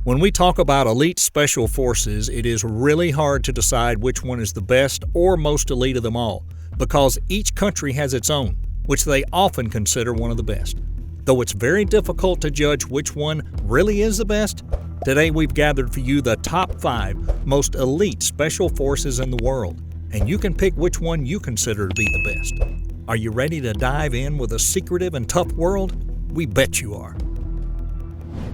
When we talk about elite special forces, it is really hard to decide which one is the best or most elite of them all, because each country has its own, which they often consider one of the best. Though it's very difficult to judge which one really is the best, today we've gathered for you the top 5 most elite special forces in the world, and you can pick which one you consider to be the best. Are you ready to dive in with a secretive and tough world? We bet you are.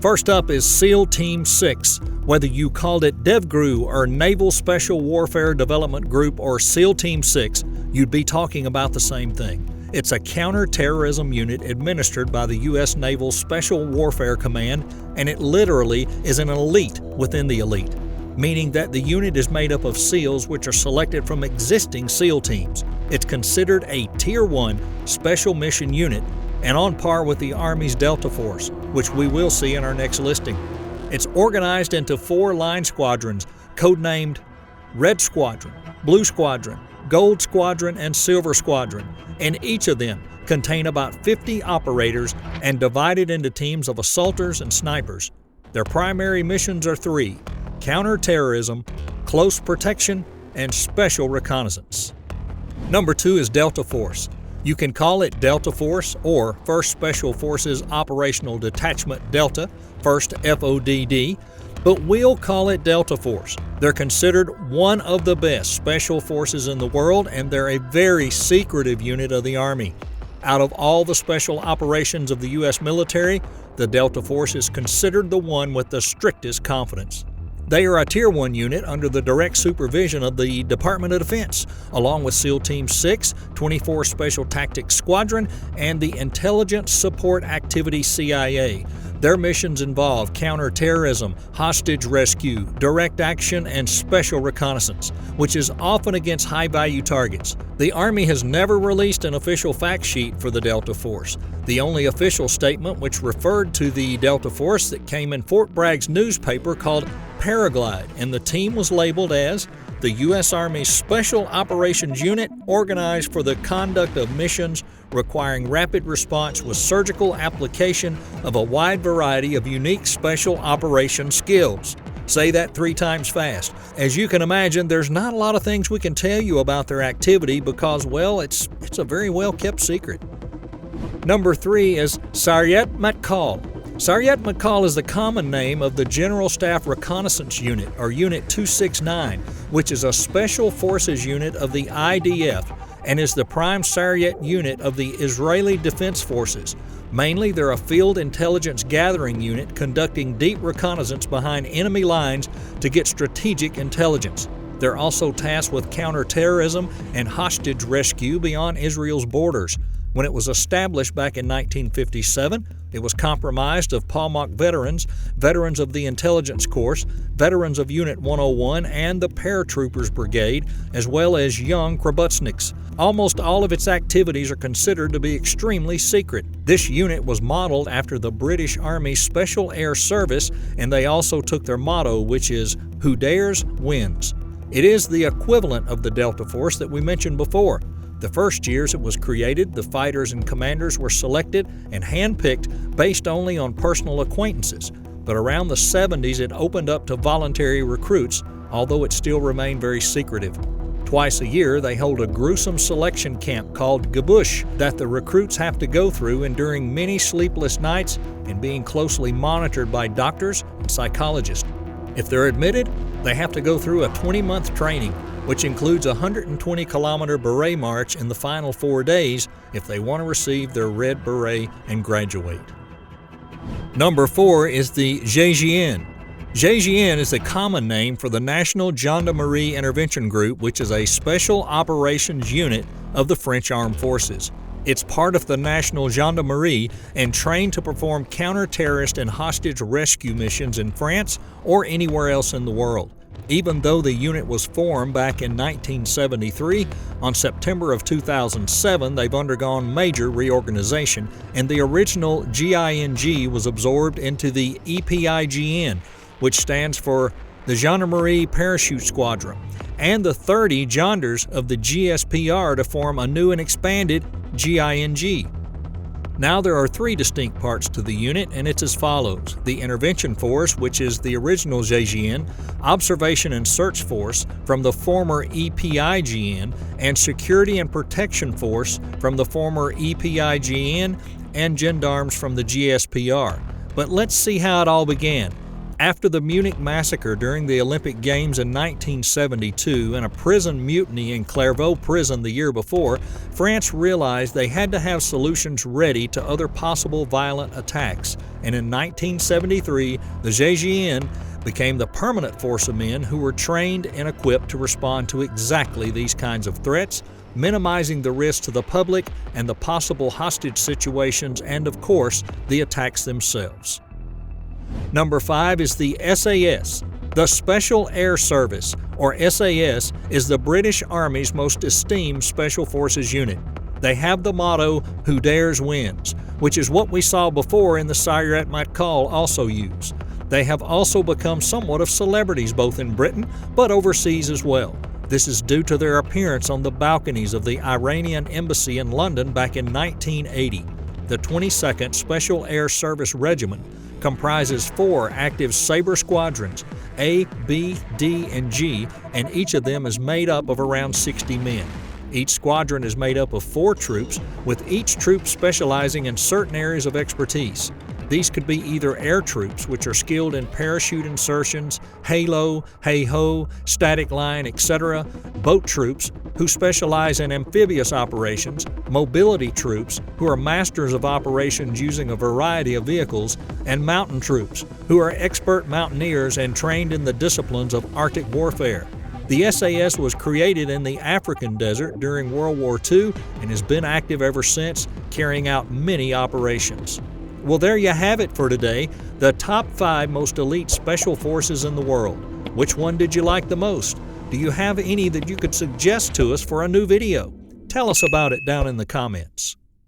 First up is SEAL Team 6. Whether you called it DevGRU or Naval Special Warfare Development Group or SEAL Team 6, you'd be talking about the same thing. It's a counterterrorism unit administered by the U.S. Naval Special Warfare Command, and it literally is an elite within the elite, meaning that the unit is made up of SEALs which are selected from existing SEAL teams. It's considered a Tier 1 special mission unit and on par with the Army's Delta Force, which we will see in our next listing. It's organized into 4 line squadrons, codenamed Red Squadron, Blue Squadron, Gold Squadron, and Silver Squadron, and each of them contain about 50 operators and divided into teams of assaulters and snipers. Their primary missions are 3: counterterrorism, close protection, and special reconnaissance. Number 2 is Delta Force. You can call it Delta Force or 1st Special Forces Operational Detachment Delta, 1st FODD, but we'll call it Delta Force. They're considered one of the best special forces in the world, and they're a very secretive unit of the Army. Out of all the special operations of the U.S. military, the Delta Force is considered the one with the strictest confidence. They are a Tier 1 unit under the direct supervision of the Department of Defense, along with SEAL Team 6, 24 Special Tactics Squadron, and the Intelligence Support Activity CIA. Their missions involve counterterrorism, hostage rescue, direct action, and special reconnaissance, which is often against high-value targets. The Army has never released an official fact sheet for the Delta Force. The only official statement which referred to the Delta Force that came in Fort Bragg's newspaper called Paraglide, and the team was labeled as the U.S. Army's Special Operations Unit organized for the conduct of missions requiring rapid response with surgical application of a wide variety of unique special operation skills. Say that 3 times fast. As you can imagine, there's not a lot of things we can tell you about their activity because, well, it's a very well-kept secret. Number 3 is Sayeret Matkal. Sayeret Matkal is the common name of the General Staff Reconnaissance Unit, or Unit 269, which is a special forces unit of the IDF and is the prime Sayeret unit of the Israeli Defense Forces. Mainly, they're a field intelligence gathering unit conducting deep reconnaissance behind enemy lines to get strategic intelligence. They're also tasked with counterterrorism and hostage rescue beyond Israel's borders. When it was established back in 1957, it was comprised of Palmach veterans, veterans of the Intelligence Course, veterans of Unit 101 and the Paratroopers Brigade, as well as young Kibbutzniks. Almost all of its activities are considered to be extremely secret. This unit was modeled after the British Army's Special Air Service, and they also took their motto, which is, "Who dares, wins." It is the equivalent of the Delta Force that we mentioned before. The first years it was created, the fighters and commanders were selected and handpicked based only on personal acquaintances. But around the 70s it opened up to voluntary recruits, although it still remained very secretive. Twice a year they hold a gruesome selection camp called Gabush that the recruits have to go through, enduring many sleepless nights and being closely monitored by doctors and psychologists. If they're admitted, they have to go through a 20-month training, which includes a 120-kilometer beret march in the final 4 days if they want to receive their red beret and graduate. Number 4 is the GIGN. GIGN is a common name for the National Gendarmerie Intervention Group, which is a special operations unit of the French Armed Forces. It's part of the National Gendarmerie and trained to perform counter-terrorist and hostage rescue missions in France or anywhere else in the world. Even though the unit was formed back in 1973, on September of 2007 they've undergone major reorganization, and the original GING was absorbed into the EPIGN, which stands for the Gendarmerie Parachute Squadron, and the 30 Genders of the GSPR to form a new and expanded GING. Now there are three distinct parts to the unit, and it's as follows: the Intervention Force, which is the original ZGN, Observation and Search Force from the former EPIGN, and Security and Protection Force from the former EPIGN, and Gendarmes from the GSPR. But let's see how it all began. After the Munich massacre during the Olympic Games in 1972 and a prison mutiny in Clairvaux prison the year before, France realized they had to have solutions ready to other possible violent attacks. And in 1973, the GIGN became the permanent force of men who were trained and equipped to respond to exactly these kinds of threats, minimizing the risk to the public and the possible hostage situations and, of course, the attacks themselves. Number 5 is the SAS. The Special Air Service, or SAS, is the British Army's most esteemed Special Forces unit. They have the motto, "Who dares wins," which is what we saw before in the Sayeret Matkal also use. They have also become somewhat of celebrities both in Britain but overseas as well. This is due to their appearance on the balconies of the Iranian embassy in London back in 1980. The 22nd Special Air Service Regiment comprises 4 active Sabre squadrons, A, B, D, and G, and each of them is made up of around 60 men. Each squadron is made up of 4 troops, with each troop specializing in certain areas of expertise. These could be either air troops, which are skilled in parachute insertions, halo, hey-ho, static line, etc., boat troops, who specialize in amphibious operations, mobility troops, who are masters of operations using a variety of vehicles, and mountain troops, who are expert mountaineers and trained in the disciplines of Arctic warfare. The SAS was created in the African desert during World War II and has been active ever since, carrying out many operations. Well, there you have it for today, the top 5 most elite special forces in the world. Which one did you like the most? Do you have any that you could suggest to us for a new video? Tell us about it down in the comments.